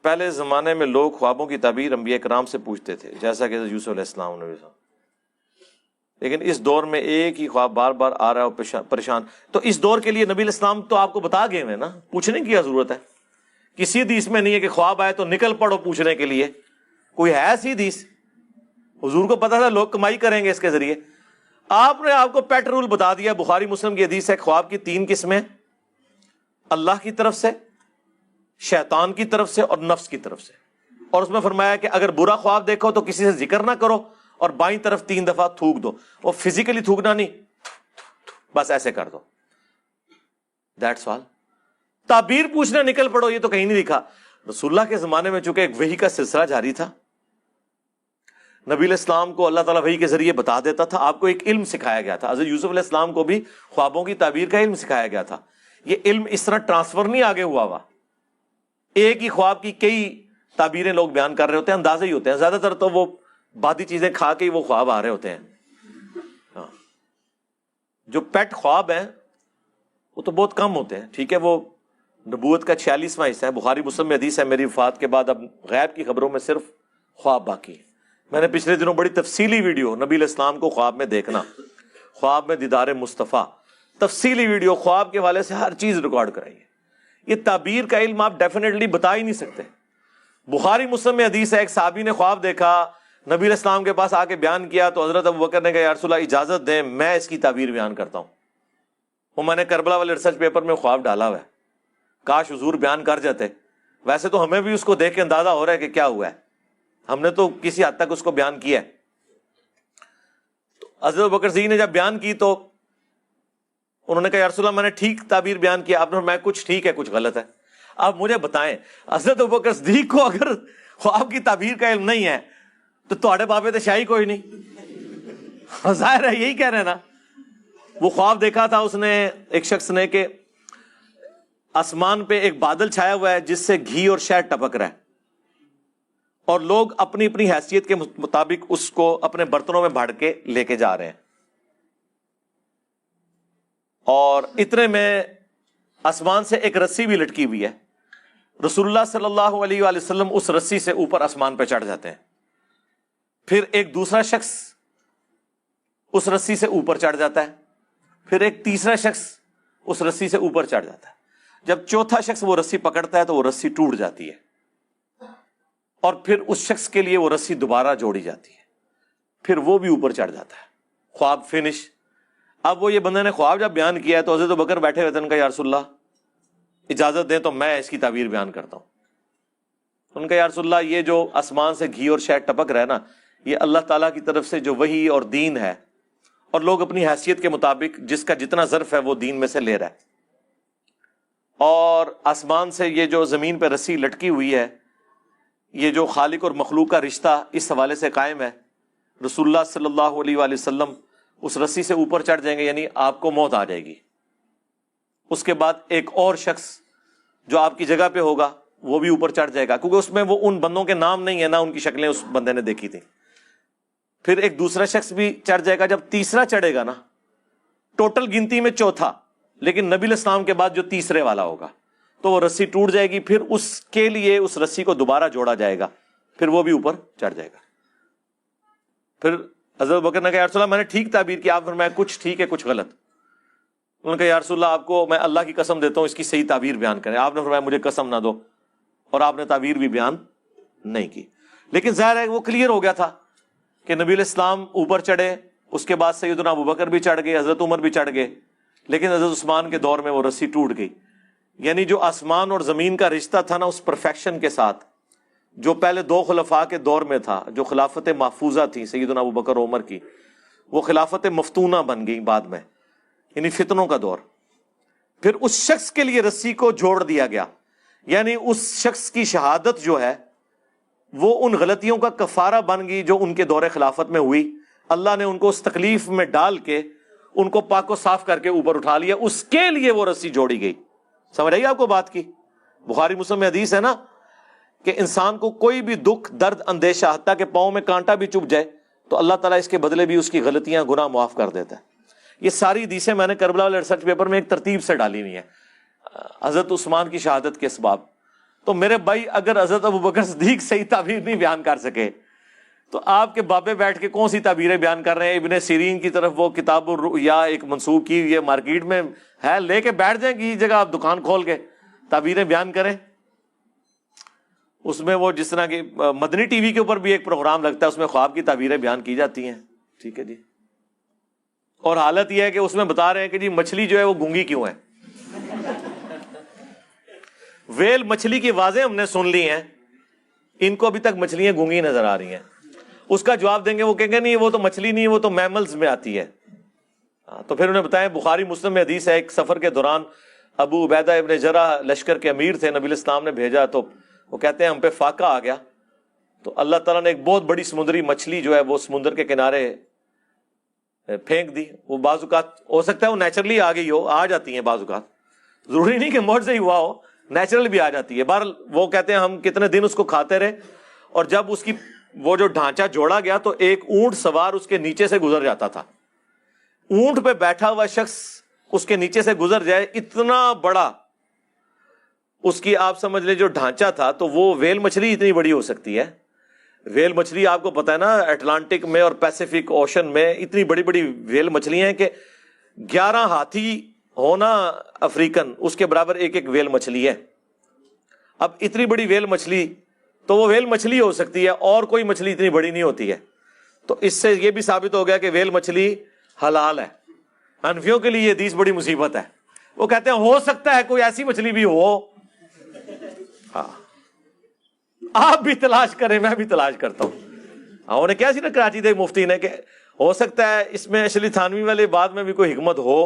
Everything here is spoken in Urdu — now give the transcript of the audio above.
پہلے زمانے میں لوگ خوابوں کی تعبیر انبیاء کرام سے پوچھتے تھے، جیسا کہ یوسف علیہ السلام نے، لیکن اس دور میں ایک ہی خواب بار بار آ رہا ہے پریشان. تو اس دور کے لیے نبی علیہ السلام تو آپ کو بتا گئے ہیں نا، پوچھنے کی کیا ضرورت ہے؟ کسی حدیث میں نہیں ہے کہ خواب آئے تو نکل پڑو پوچھنے کے لیے. کوئی ہے ایسی حدیث؟ حضور کو پتا تھا لوگ کمائی کریں گے اس کے ذریعے. آپ نے آپ کو پیٹ رول بتا دیا. بخاری مسلم کی حدیث ہے، خواب کی 3 قسمیں: اللہ کی طرف سے، شیطان کی طرف سے، اور نفس کی طرف سے. اور اس میں فرمایا کہ اگر برا خواب دیکھو تو کسی سے ذکر نہ کرو اور بائیں طرف 3 دفعہ تھوک دو. وہ فزیکلی تھوکنا نہیں، بس ایسے کر دو. That's all. تعبیر پوچھنا نکل پڑو، یہ تو کہیں نہیں لکھا. رسول اللہ کے زمانے میں چونکہ ایک وحی کا سلسلہ جاری تھا، نبی علیہ السلام کو اللہ تعالیٰ وحی کے ذریعے بتا دیتا تھا. آپ کو ایک علم سکھایا گیا تھا. حضرت یوسف علیہ السلام کو بھی خوابوں کی تعبیر کا علم سکھایا گیا تھا. یہ علم اس طرح ٹرانسفر نہیں آگے ہوا. ایک ہی خواب کی کئی تعبیریں لوگ بیان کر رہے ہوتے ہیں، اندازے ہی ہوتے ہیں. زیادہ تر تو وہ بادی چیزیں کھا کے ہی وہ خواب آ رہے ہوتے ہیں. جو پیٹ خواب ہیں وہ تو بہت کم ہوتے ہیں. ٹھیک ہے، وہ نبوت کا 46واں حصہ ہے. بخاری مسلم میں حدیث ہے، میری وفات کے بعد اب غیب کی خبروں میں صرف خواب باقی ہے. میں نے پچھلے دنوں بڑی تفصیلی ویڈیو نبی علیہ السلام کو خواب میں دیکھنا، خواب میں دیدار مصطفیٰ، تفصیلی ویڈیو خواب کے حوالے سے ہر چیز ریکارڈ کرائی ہے. یہ تعبیر کا علم آپ ڈیفینیٹلی بتا ہی نہیں سکتے. بخاری مسلم میں حدیث ہے، ایک صحابی نے خواب دیکھا، نبی علیہ السلام کے پاس آ کے بیان کیا تو حضرت ابوبکر نے کہا یا رسول اللہ اجازت دیں میں اس کی تعبیر بیان کرتا ہوں. وہ میں نے کربلا والے ریسرچ پیپر میں خواب ڈالا ہوا ہے، کاش حضور بیان کر جاتے. ویسے تو ہمیں بھی اس کو دیکھ کے اندازہ ہو رہا ہے کہ کیا ہوا ہے، ہم نے تو کسی حد تک اس کو بیان کیا ہے. تو حضرت ابوبکر صدیق نے جب بیان کی تو انہوں نے کہا یا رسول اللہ میں نے ٹھیک تعبیر بیان کیا. آپ نے فرمایا کچھ ٹھیک ہے کچھ غلط ہے. آپ مجھے بتائیں، حضرت ابوبکر صدیق کو اگر خواب کی تعبیر کا علم نہیں ہے تو تھوڑے بابے تو شاہی کوئی نہیں. ظاہر ہے یہی کہہ رہے ہیں نا. وہ خواب دیکھا تھا اس نے، ایک شخص نے، کہ آسمان پہ ایک بادل چھایا ہوا ہے جس سے گھی اور شہد ٹپک رہا ہے، اور لوگ اپنی اپنی حیثیت کے مطابق اس کو اپنے برتنوں میں بھر کے لے کے جا رہے ہیں. اور اتنے میں آسمان سے ایک رسی بھی لٹکی ہوئی ہے. رسول اللہ صلی اللہ علیہ وآلہ وسلم اس رسی سے اوپر آسمان پہ چڑھ جاتے ہیں. پھر ایک دوسرا شخص اس رسی سے اوپر چڑھ جاتا ہے. پھر ایک تیسرا شخص اس رسی سے اوپر چڑھ جاتا ہے. جب چوتھا شخص وہ رسی پکڑتا ہے تو وہ رسی ٹوٹ جاتی ہے، اور پھر اس شخص کے لیے وہ رسی دوبارہ جوڑی جاتی ہے. پھر وہ بھی اوپر چڑھ جاتا ہے. خواب فنش. اب وہ یہ بندے نے خواب جب بیان کیا ہے تو حضرت ابوبکر بیٹھے ہوئے تھے. ان کا یا رسول اللہ اجازت دیں تو میں اس کی تعبیر بیان کرتا ہوں. ان کا یا رسول اللہ یہ جو آسمان سے گھی اور شہد ٹپک رہا ہے نا، یہ اللہ تعالیٰ کی طرف سے جو وحی اور دین ہے، اور لوگ اپنی حیثیت کے مطابق جس کا جتنا ظرف ہے وہ دین میں سے لے رہا ہے. اور آسمان سے یہ جو زمین پہ رسی لٹکی ہوئی ہے، یہ جو خالق اور مخلوق کا رشتہ اس حوالے سے قائم ہے. رسول اللہ صلی اللہ علیہ وآلہ وسلم اس رسی سے اوپر چڑھ جائیں گے، یعنی آپ کو موت آ جائے گی. اس کے بعد ایک اور شخص جو آپ کی جگہ پہ ہوگا وہ بھی اوپر چڑھ جائے گا، کیونکہ اس میں وہ ان بندوں کے نام نہیں ہے نہ ان کی شکلیں اس بندے نے دیکھی تھی. پھر ایک دوسرا شخص بھی چڑھ جائے گا. جب تیسرا چڑھے گا نا، ٹوٹل گنتی میں چوتھا، لیکن نبی علیہ السلام کے بعد جو تیسرے والا ہوگا تو وہ رسی ٹوٹ جائے گی. پھر اس کے لیے اس رسی کو دوبارہ جوڑا جائے گا، پھر وہ بھی اوپر چڑھ جائے گا. پھر حضرت بکر نے کہا یا رسول اللہ میں نے ٹھیک تعبیر کی. آپ فرمایا کچھ ٹھیک ہے کچھ غلط. انہوں نے کہا یا رسول اللہ آپ کو میں اللہ کی قسم دیتا ہوں اس کی صحیح تعبیر بیان کریں. آپ نے فرمایا مجھے قسم نہ دو، اور آپ نے تعبیر بھی بیان نہیں کی. لیکن ظاہر ہے وہ کلیئر ہو گیا تھا کہ نبی علیہ السلام اوپر چڑھے، اس کے بعد سیدنا ابوبکر بھی چڑھ گئے، حضرت عمر بھی چڑھ گئے، لیکن حضرت عثمان کے دور میں وہ رسی ٹوٹ گئی. یعنی جو آسمان اور زمین کا رشتہ تھا نا، اس پرفیکشن کے ساتھ جو پہلے 2 خلفاء کے دور میں تھا، جو خلافت محفوظہ تھی سیدنا ابوبکر و عمر کی، وہ خلافت مفتونہ بن گئی بعد میں، یعنی فتنوں کا دور. پھر اس شخص کے لیے رسی کو جوڑ دیا گیا، یعنی اس شخص کی شہادت جو ہے وہ ان غلطیوں کا کفارہ بن گئی جو ان کے دور خلافت میں ہوئی. اللہ نے ان کو اس تکلیف میں ڈال کے ان کو پاک و صاف کر کے اوپر اٹھا لیا، اس کے لیے وہ رسی جوڑی گئی. سمجھ آئیے آپ کو بات کی؟ بخاری مسلم میں حدیث ہے نا کہ انسان کو کوئی بھی دکھ درد اندیشہ، حتیٰ کہ پاؤں میں کانٹا بھی چبھ جائے تو اللہ تعالیٰ اس کے بدلے بھی اس کی غلطیاں گناہ معاف کر دیتا ہے. یہ ساری حدیثیں میں نے کربلا والے ریسرچ پیپر میں ایک ترتیب سے ڈالی ہوئی ہیں حضرت عثمان کی شہادت کے اسباب. تو میرے بھائی اگر حضرت ابوبکر صدیق صحیح تعبیر نہیں بیان کر سکے تو آپ کے بابے بیٹھ کے کون سی تعبیریں بیان کر رہے ہیں؟ ابن سیرین کی طرف وہ کتاب الرؤیا ایک منسوخ کی ہوئی ہے، مارکیٹ میں ہے، لے کے بیٹھ جائیں کسی جگہ آپ دکان کھول کے تعبیریں بیان کریں۔ اس میں وہ جس طرح کی مدنی ٹی وی کے اوپر بھی ایک پروگرام لگتا ہے، اس میں خواب کی تعبیریں بیان کی جاتی ہیں، ٹھیک ہے جی، اور حالت یہ ہے کہ اس میں بتا رہے ہیں کہ جی مچھلی جو ہے وہ گونگی کیوں ہے۔ ویل مچھلی کی آوازیں ہم نے سن لی ہیں، ان کو ابھی تک مچھلیاں گونگی نظر آ رہی ہیں۔ اس کا جواب دیں گے، وہ کہیں گے نہیں وہ تو مچھلی نہیں، وہ تو میملز میں آتی ہے۔ تو پھر انہیں بتائیں، بخاری مسلم میں حدیث ہے، ایک سفر کے دوران ابو عبیدہ ابن جرح لشکر کے امیر تھے، نبی الاسلام نے بھیجا، تو وہ کہتے ہیں ہم پہ فاقہ آ گیا، تو اللہ تعالیٰ نے ایک بہت بڑی سمندری مچھلی جو ہے وہ سمندر کے کنارے پھینک دی۔ وہ بعض اوقات ہو سکتا ہے وہ نیچرلی آ گئی ہو، آ جاتی ہیں بعض اوقات، ضروری نہیں کہ معجزہ ہی ہوا ہو، نیچرل بھی آ جاتی ہے۔ بہرحال وہ کہتے ہیں ہم کتنے دن اس کو کھاتے رہے، اور جب اس کی وہ جو ڈھانچہ جوڑا گیا تو ایک اونٹ سوار اس کے نیچے سے گزر جاتا تھا۔ اونٹ پہ بیٹھا ہوا شخص اس کے نیچے سے گزر جائے، اتنا بڑا اس کی آپ سمجھ لیں جو ڈھانچہ تھا، تو وہ ویل مچھلی اتنی بڑی ہو سکتی ہے۔ ویل مچھلی آپ کو پتا ہے نا، اٹلانٹک میں اور پیسیفک اوشن میں اتنی بڑی بڑی ویل مچھلیاں ہیں کہ 11 ہاتھی ہونا افریقن اس کے برابر ایک ایک ویل مچھلی ہے۔ اب اتنی بڑی ویل مچھلی تو وہ ویل مچھلی ہو سکتی ہے، اور کوئی مچھلی اتنی بڑی نہیں ہوتی ہے۔ تو اس سے یہ بھی ثابت ہو گیا کہ ویل مچھلی حلال ہے۔ حنفیوں کے لیے یہ حدیث بڑی مصیبت ہے، وہ کہتے ہیں ہو سکتا ہے کوئی ایسی مچھلی بھی ہو۔ ہاں آپ بھی تلاش کریں، میں بھی تلاش کرتا ہوں۔ انہوں نے کیا سی نا کراچی دے مفتی نے کہ ہو سکتا ہے اس میں اشلی تھانوی والے بعد میں بھی کوئی حکمت ہو۔